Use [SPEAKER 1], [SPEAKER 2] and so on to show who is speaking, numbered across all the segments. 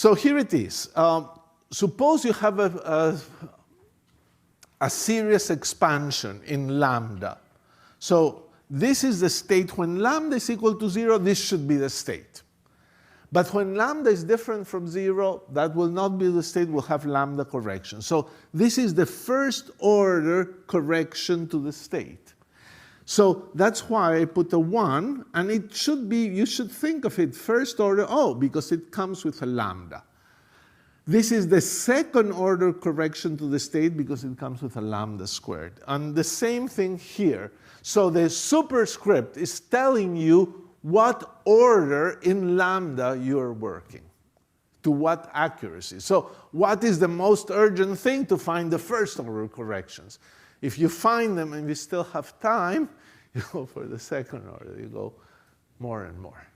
[SPEAKER 1] So here it is. Suppose you have a series expansion in lambda. So this is the state when lambda is equal to 0, this should be the state. But when lambda is different from 0, that will not be the state, we'll have lambda correction. So this is the first order correction to the state. So that's why I put a 1, and it should be, you should think of it first order, because it comes with a lambda. This is the second order correction to the state because it comes with a lambda squared. And the same thing here. So the superscript is telling you what order in lambda you're working, to what accuracy. So what is the most urgent thing? To find the first order corrections. If you find them and you still have time, you go for the second order. You go more and more.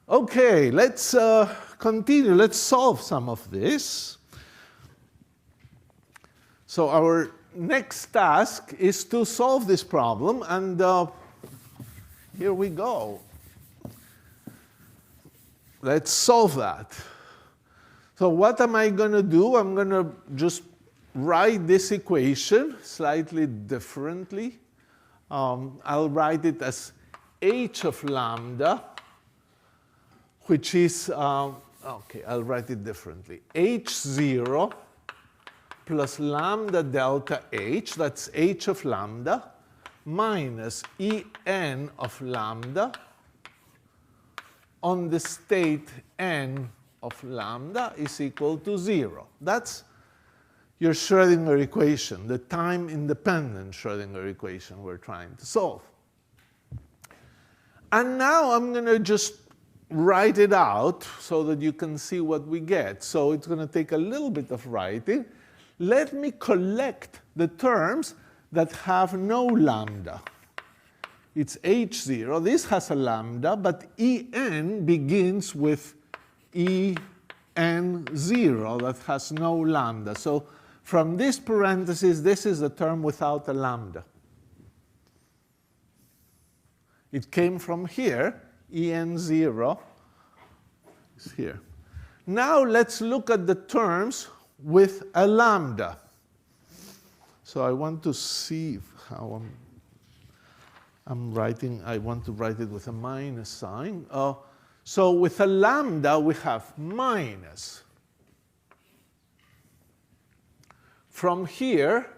[SPEAKER 1] Okay, let's continue. Let's solve some of this. So our next task is to solve this problem, and here we go. Let's solve that. So what am I going to do? I'm going to just write this equation slightly differently. I'll write it as h of lambda, which is, okay, I'll write it differently. h0 plus lambda delta h, that's h of lambda, minus en of lambda on the state n of lambda is equal to 0. That's your Schrödinger equation, the time-independent Schrödinger equation we're trying to solve. And now I'm going to just write it out so that you can see what we get. So it's going to take a little bit of writing. Let me collect the terms that have no lambda. It's h0. This has a lambda, but en begins with en0 that has no lambda. So from this parenthesis, this is the term without a lambda. It came from here. En0 is here. Now let's look at the terms with a lambda. So I want to see how I'm writing. I want to write it with a minus sign. So with a lambda, we have minus. From here,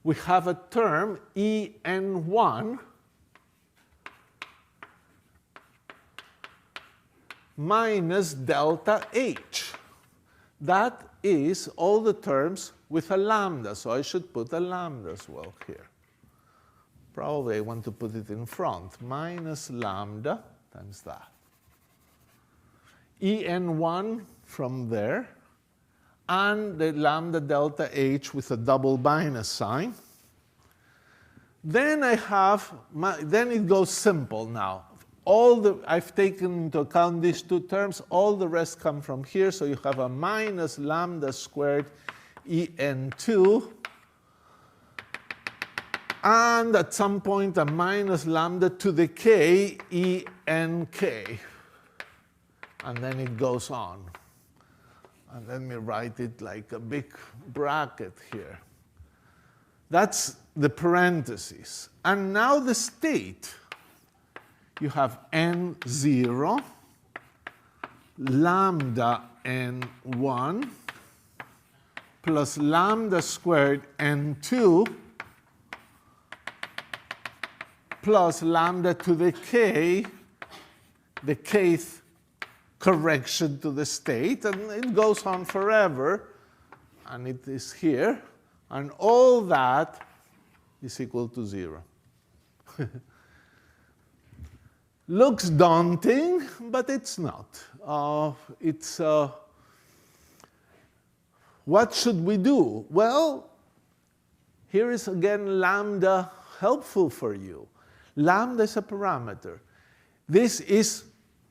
[SPEAKER 1] we have a term en1 minus delta h. That is all the terms with a lambda, so I should put a lambda as well here. Probably I want to put it in front, minus lambda times that. En1 from there, and the lambda delta h with a double minus sign. Then I have, then it goes simple now. I've taken into account these two terms, all the rest come from here, so you have a minus lambda squared en2, and at some point a minus lambda to the k enk, and then it goes on. And let me write it like a big bracket here. That's the parentheses. And now the state. You have n0, lambda n1, plus lambda squared n2, plus lambda to the k, the kth correction to the state, and it goes on forever, and it is here, and all that is equal to 0. Looks daunting, but it's not. What should we do? Well, here is again lambda helpful for you. Lambda is a parameter. This is,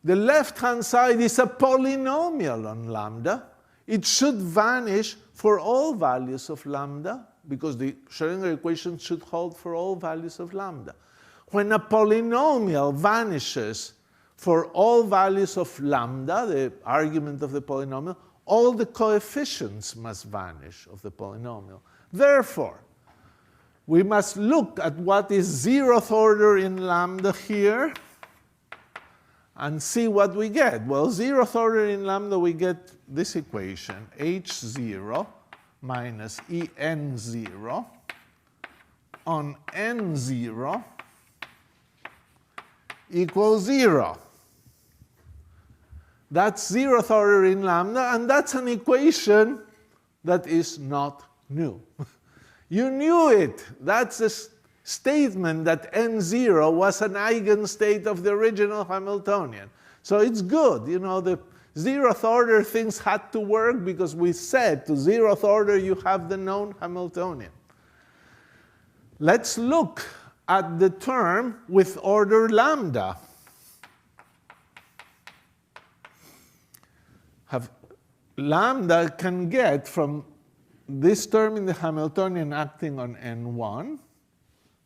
[SPEAKER 1] the left-hand side is a polynomial on lambda. It should vanish for all values of lambda, because the Schrödinger equation should hold for all values of lambda. When a polynomial vanishes for all values of lambda, the argument of the polynomial, all the coefficients must vanish of the polynomial. Therefore, we must look at what is 0th order in lambda here and see what we get. Well, 0th order in lambda, we get this equation, h0 minus en0 on n0 equals 0. That's 0th order in lambda, and that's an equation that is not new. You knew it. That's a statement that n0 was an eigenstate of the original Hamiltonian. So it's good. You know, the 0th order things had to work because we said to 0th order you have the known Hamiltonian. Let's look at the term with order lambda. Lambda can get from this term in the Hamiltonian acting on n1.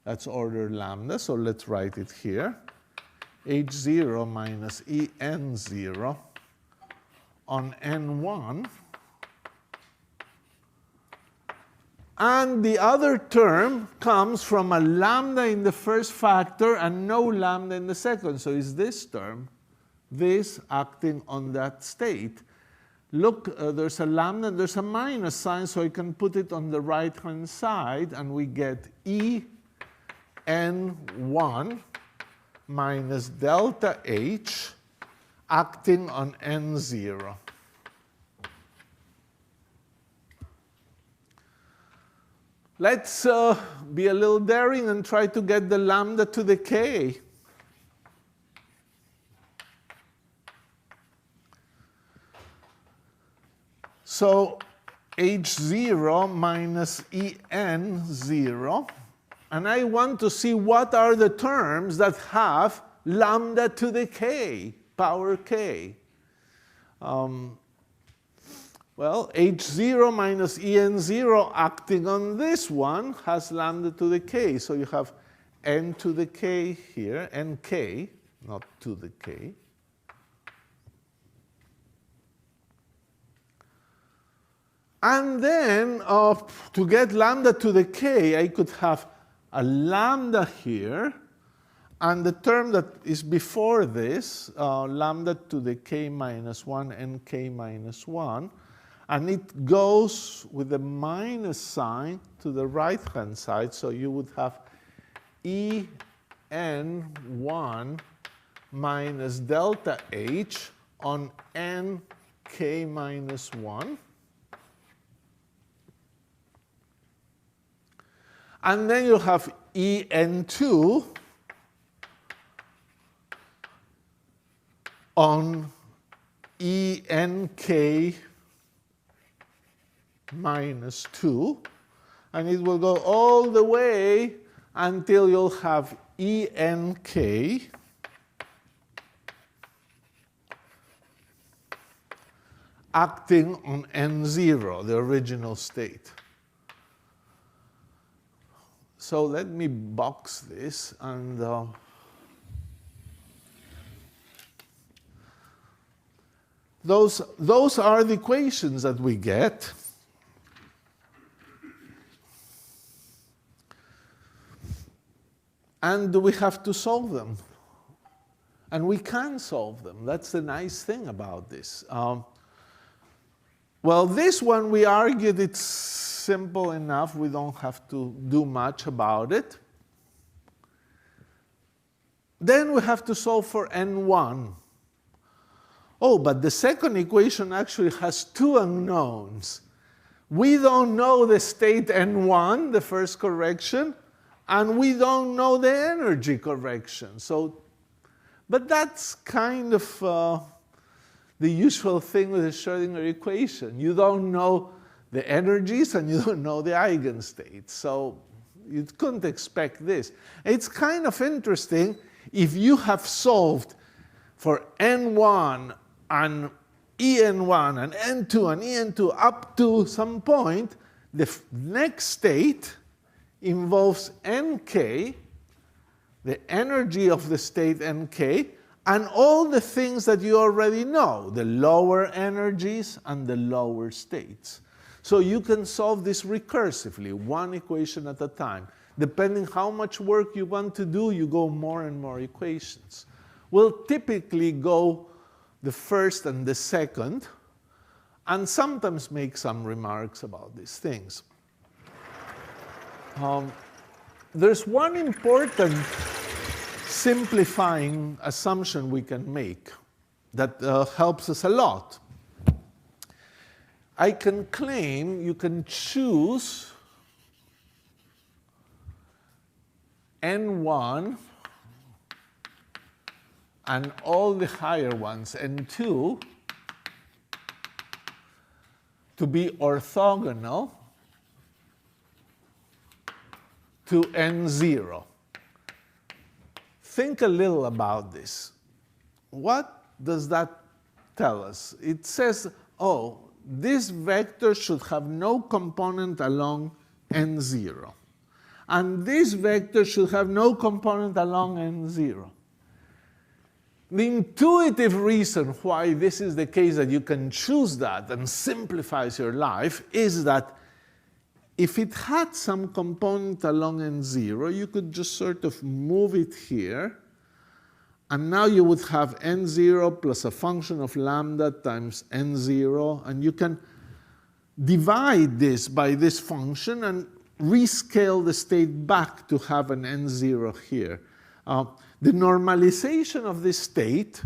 [SPEAKER 1] That's order lambda, so let's write it here. h0 minus en0 on n1. And the other term comes from a lambda in the first factor and no lambda in the second. So it's this term, this acting on that state. Look, there's a lambda and there's a minus sign, so I can put it on the right-hand side, and we get en1 minus delta h acting on n0. Let's be a little daring and try to get the lambda to the k. So h0 minus en0, and I want to see what are the terms that have lambda to the k, power k. Well, h0 minus en0 acting on this one has lambda to the k. So you have n to the k here, nk, not to the k. And then to get lambda to the k, I could have a lambda here, and the term that is before this, lambda to the k minus 1 and k minus 1, and it goes with the minus sign to the right-hand side, so you would have en1 minus delta h on nk minus 1. And then you have en2 on enk minus 2. And it will go all the way until you'll have enk acting on n0, the original state. So let me box this, and those are the equations that we get. And we have to solve them. And we can solve them. That's the nice thing about this. Well, this one we argued it's simple enough. We don't have to do much about it. Then we have to solve for n1. Oh, but the second equation actually has two unknowns. We don't know the state n1, the first correction, and we don't know the energy correction. So, but that's kind of the usual thing with the Schrödinger equation. You don't know the energies and you don't know the eigenstates. So you couldn't expect this. It's kind of interesting if you have solved for n1 and en1 and n2 and en2 up to some point, the next state involves nk, the energy of the state nk, and all the things that you already know, the lower energies and the lower states. So you can solve this recursively, one equation at a time. Depending how much work you want to do, you go more and more equations. We'll typically go the first and the second, and sometimes make some remarks about these things. There's one important simplifying assumption we can make that helps us a lot. I can claim you can choose N1 and all the higher ones, N2, to be orthogonal to N0. Think a little about this. What does that tell us? It says, oh, this vector should have no component along N0. And this vector should have no component along N0. The intuitive reason why this is the case, that you can choose that and simplifies your life, is that if it had some component along N0, you could just sort of move it here, and now you would have N0 plus a function of lambda times N0, and you can divide this by this function and rescale the state back to have an N0 here. The normalization of this state,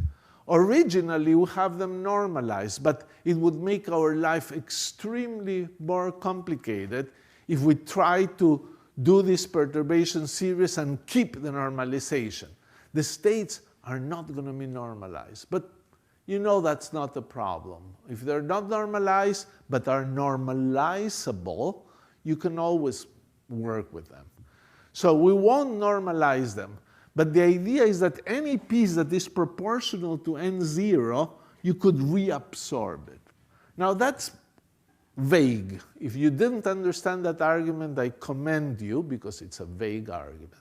[SPEAKER 1] originally we have them normalized, but it would make our life extremely more complicated if we try to do this perturbation series and keep the normalization. The states are not going to be normalized, but you know that's not a problem. If they're not normalized but are normalizable, you can always work with them. So we won't normalize them. But the idea is that any piece that is proportional to N0, you could reabsorb it. Now that's vague. If you didn't understand that argument, I commend you, because it's a vague argument.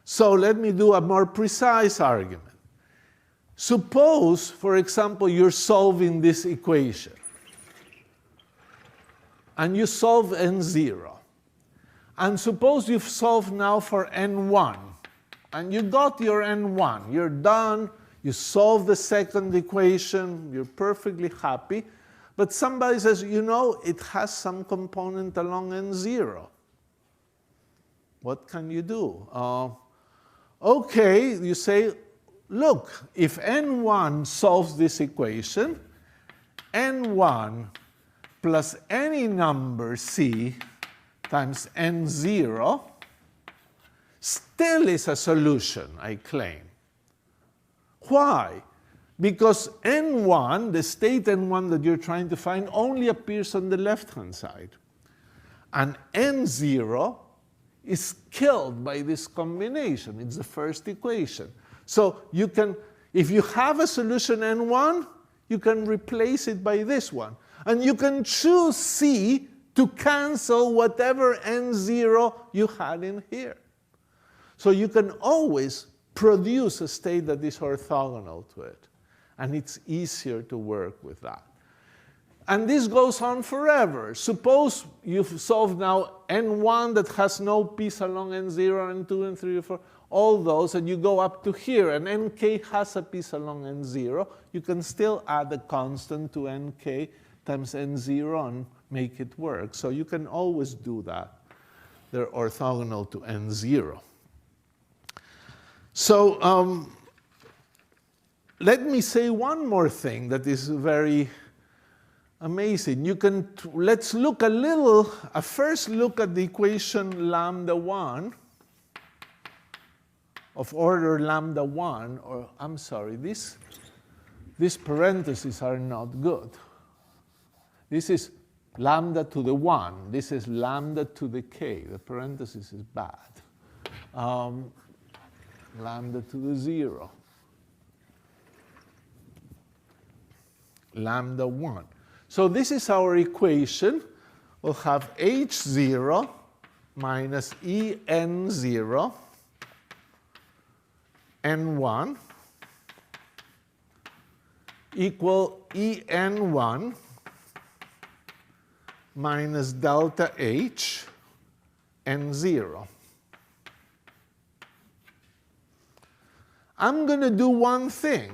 [SPEAKER 1] So let me do a more precise argument. Suppose, for example, you're solving this equation. And you solve N0. And suppose you've solved now for N1. And you got your N1. You're done. You solve the second equation. You're perfectly happy. But somebody says, you know, it has some component along N0. What can you do? Okay, you say, look, if N1 solves this equation, N1 plus any number C times N0 still is a solution, I claim. Why? Because N1, the state N1 that you're trying to find, only appears on the left-hand side. And N0 is killed by this combination. It's the first equation. So you can, if you have a solution N1, you can replace it by this one. And you can choose C to cancel whatever N0 you had in here. So you can always produce a state that is orthogonal to it. And it's easier to work with that. And this goes on forever. Suppose you've solved now N1 that has no piece along N0, N2, N3, N4, all those, and you go up to here, and Nk has a piece along N0. You can still add a constant to Nk times N0 and make it work. So you can always do that. They're orthogonal to N0. So let me say one more thing that is very amazing. You can, let's look a first look at the equation lambda 1 of order lambda 1, or I'm sorry, these parentheses are not good. This is lambda to the 1. This is lambda to the k. The parenthesis is bad. Lambda to the 0. Lambda 1. So this is our equation. We'll have H0 minus En0 N1 equal En1 minus delta H N0. I'm going to do one thing.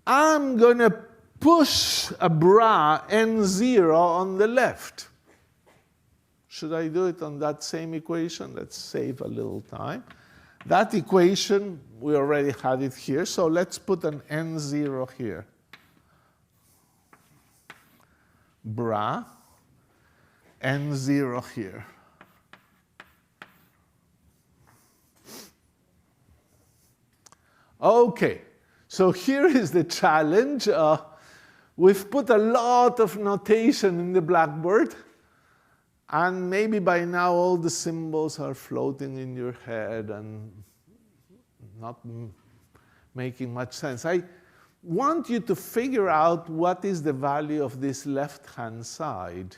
[SPEAKER 1] I'm going to push a bra N0 on the left. Should I do it on that same equation? Let's save a little time. That equation, we already had it here, so let's put an N0 here. Bra, N0 here. Okay, so here is the challenge. We've put a lot of notation in the blackboard, and maybe by now all the symbols are floating in your head and not making much sense. I want you to figure out what is the value of this left-hand side.